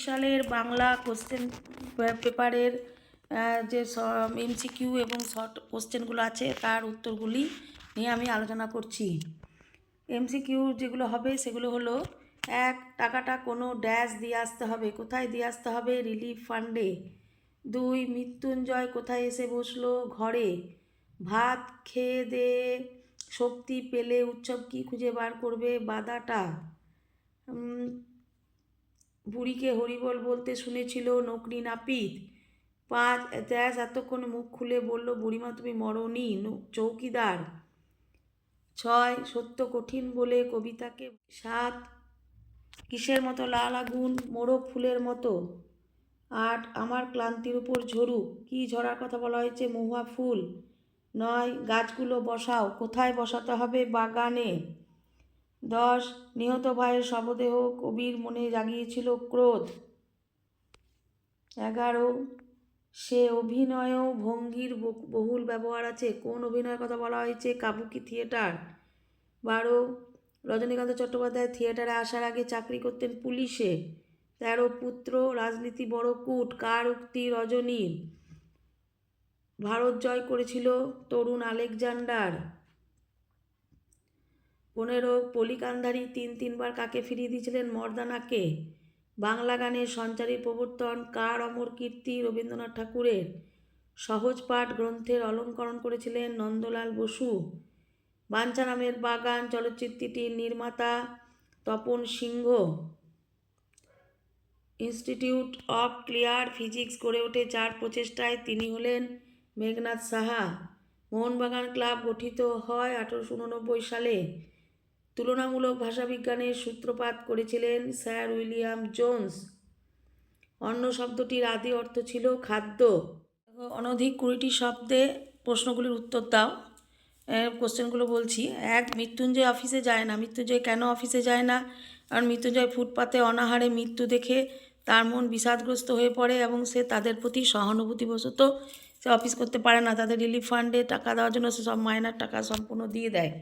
সালের বাংলা কোশ্চেন পেপারের যে এমসিকিউ এবং শর্ট কোশ্চেনগুলো আছে তার উত্তরগুলি নিয়ে আমি আলোচনা করছি। এমসিকিউ যেগুলো হবে সেগুলো হলো: 1. টাকাটা কোনো ড্যাশ দিয়ে আসতে হবে, কোথায় দিয়ে আসতে হবে? রিলিফ ফান্ডে। 2. মৃত্যুঞ্জয় কোথায় এসে বসলো? ঘরে। ভাত খেয়ে দেয়ে শক্তি পেলে উৎসব কি খুঁজে বার করবে? বাদাটা। বুড়িকে হরিবল বলতে শুনেছিল নকরি নাপিত। 5. ড্যাশ এতক্ষণ মুখ খুলে বলল বুড়িমা তুমি মরনি? চৌকিদার। 6. সত্য কঠিন বলে কবিতাকে। 7. কিসের মতো লাল আগুন? মোরগ ফুলের মতো। 8. আমার ক্লান্তির উপর ঝরুক, কি ঝরার কথা বলা হয়েছে? মহুয়া ফুল। 9. গাছগুলো বসাও, কোথায় বসাতে হবে? বাগানে। 10. নিহত ভাইয়ের শবদেহ কবির মনে জাগিয়েছিল ক্রোধ। 11. সে অভিনয় ভঙ্গির বহুল ব্যবহার আছে, কোন অভিনয়ের কথা বলা হয়েছে? কাবুকি থিয়েটার। 12. রজনীকান্ত চট্টোপাধ্যায় থিয়েটারে আসার আগে চাকরি করতেন পুলিশে। 13. পুত্র রাজনীতি বড় কূট, কার উক্তি? রজনীর। ভারত জয় করেছিল তরুণ আলেকজান্ডার। 15. পলি কান্ধারি 3বার কাকে ফিরিয়ে দিয়েছিলেন? মর্দানাকে। বাংলা গানের সঞ্চারীর প্রবর্তন কার অমর কীর্তি? রবীন্দ্রনাথ ঠাকুরের। সহজ পাঠ গ্রন্থের অলঙ্করণ করেছিলেন নন্দলাল বসু। বাঞ্ছারামের বাগান চলচ্চিত্রটির নির্মাতা তপন সিংহ। ইনস্টিটিউট অফ ক্লিয়ার ফিজিক্স গড়ে ওঠে যার প্রচেষ্টায়, তিনি হলেন মেঘনাদ সাহা। মোহনবাগান ক্লাব গঠিত হয় 1889 সালে। তুলনামূলক ভাষাবিজ্ঞানের সূত্রপাত করেছিলেন স্যার উইলিয়াম জোন্স। অন্ন শব্দটির আদি অর্থ ছিল খাদ্য। অনধিক 20টি শব্দে প্রশ্নগুলির উত্তর দাও। কোশ্চেনগুলো বলছি। 1. মৃত্যুঞ্জয় অফিসে যায় না। মৃত্যুঞ্জয় কেন অফিসে যায় না? কারণ মৃত্যুঞ্জয় ফুটপাতে অনাহারে মৃত্যু দেখে তার মন বিষাদগ্রস্ত হয়ে পড়ে এবং সে তাদের প্রতি সহানুভূতিবশত সে অফিস করতে পারে না। তাদের রিলিফ ফান্ডে টাকা দেওয়ার জন্য সে সব মাইনার টাকা সম্পূর্ণ দিয়ে দেয়।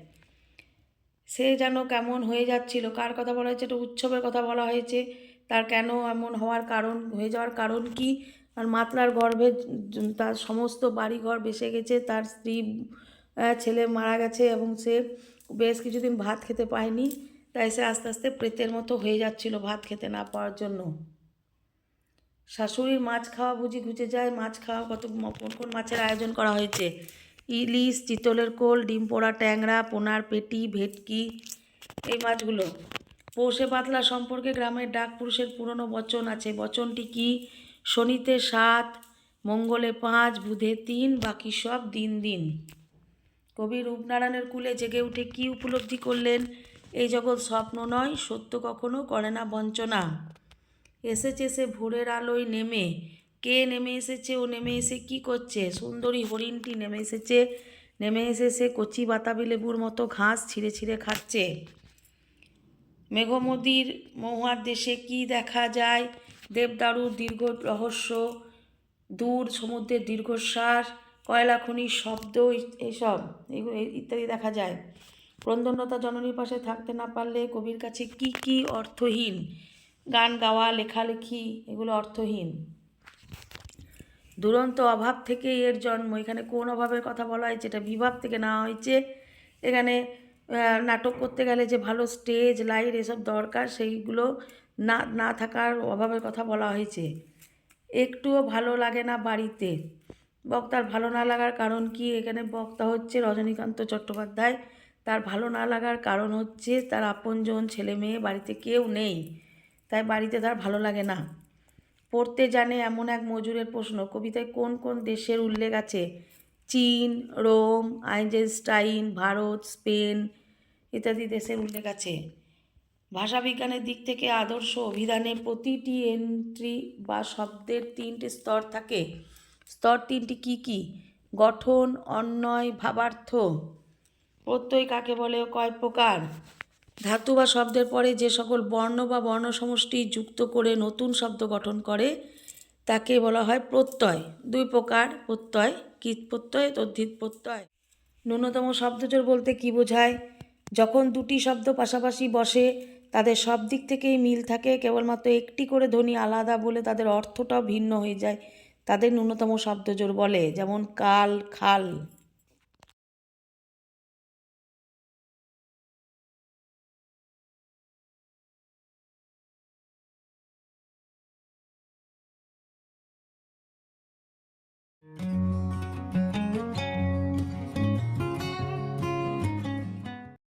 সে যেন কেমন হয়ে যাচ্ছিল। কার কথা বলা হয়েছে? এটা উৎসবের কথা বলা হয়েছে। তার কেন এমন হওয়ার কারণ, হয়ে যাওয়ার কারণ কি? আর মাতলার গর্ভে তার সমস্ত বাড়িঘর ভেসে গেছে, তার স্ত্রী ছেলে মারা গেছে এবং সে বেশ কিছুদিন ভাত খেতে পায়নি, তাই সে আস্তে আস্তে প্রেতের মতো হয়ে যাচ্ছিল ভাত খেতে না পাওয়ার জন্য। শাশুড়ির মাছ খাওয়া বুঝি ঘুচে যায়। মাছ খাওয়া কোন মাছের আয়োজন করা হয়েছে? ইলিশ, চিতলের কোল, ডিম পোড়া ট্যাংরা, পোনার পেটি, ভেটকি, এই মাছগুলো। পৌষে পাতলা সম্পর্কে গ্রামের ডাক পুরুষের পুরনো বচন আছে। বচনটি কি? শনিতে 7, মঙ্গলে 5, বুধে 3, বাকি সব দিন দিন। কবি রূপনারায়ণের কুলে জেগে উঠে কি উপলব্ধি করলেন? এই জগৎ স্বপ্ন নয়, সত্য কখনো করে না বঞ্চনা। এসেছে সে ভোরের আলোয় নেমে। কে নেমে এসেছে? ও নেমে এসে কি করছে? সুন্দরী হরিণটি নেমে এসেছে। নেমে এসে সে কচি বাতাবি লেবুর মতো ঘাস ছিঁড়ে ছিঁড়ে খাচ্ছে। মেঘমদির মহুয়ার দেশে কি দেখা যায়? দেবদারুর দীর্ঘ রহস্য, দূর সমুদ্রের দীর্ঘশ্বাস, কয়লা খনির শব্দ, এইসব এগুলো ইত্যাদি দেখা যায়। ক্রন্দনরতা জননীর পাশে থাকতে না পারলে কবির কাছে কি কি অর্থহীন? গান গাওয়া, লেখালেখি, এগুলো অর্থহীন। দুরন্ত অভাব থেকে এর জন্ম। এখানে কোন অভাবের কথা বলা হয়েছে? এটা বিভাব থেকে নেওয়া হয়েছে। এখানে নাটক করতে গেলে যে ভালো স্টেজ, লাইট এসব দরকার, সেইগুলো না থাকার অভাবের কথা বলা হয়েছে। একটুও ভালো লাগে না বাড়িতে। বক্তার ভালো না লাগার কারণ কি? এখানে বক্তা হচ্ছে রজনীকান্ত চট্টোপাধ্যায়। তার ভালো না লাগার কারণ হচ্ছে তার আপনজন ছেলে মেয়ে বাড়িতে কেউ নেই, তাই বাড়িতে তার ভালো লাগে না। পড়তে জানে এমন এক মজুরের প্রশ্ন। কবিতায় কোন কোন দেশের উল্লেখ আছে? চীন, রোম, আইনস্টাইন, ভারত, স্পেন ইত্যাদি দেশের উল্লেখ আছে। ভাষাবিজ্ঞানের দিক থেকে আদর্শ অভিধানে প্রতিটি এন্ট্রি বা শব্দের 3টে স্তর থাকে। স্তর 3টি কী কী? গঠন, অন্বয়, ভাবার্থ। প্রত্যয় কাকে বলে? কয় প্রকার? ধাতু বা শব্দের পরে যে সকল বর্ণ বা বর্ণসমষ্টি যুক্ত করে নতুন শব্দ গঠন করে তাকে বলা হয় প্রত্যয়। 2 প্রকার প্রত্যয়। কৃৎ প্রত্যয়, তদ্ধিত প্রত্যয়। ন্যূনতম শব্দজোড় বলতে কি বোঝায়? যখন দুটি শব্দ পাশাপাশি বসে তাদের সব দিক থেকেই মিল থাকে, কেবলমাত্র একটি করে ধ্বনি আলাদা বলে তাদের অর্থটাও ভিন্ন হয়ে যায়। তাদের ন্যূনতম শব্দজোড় বলে, যেমন কাল, খাল।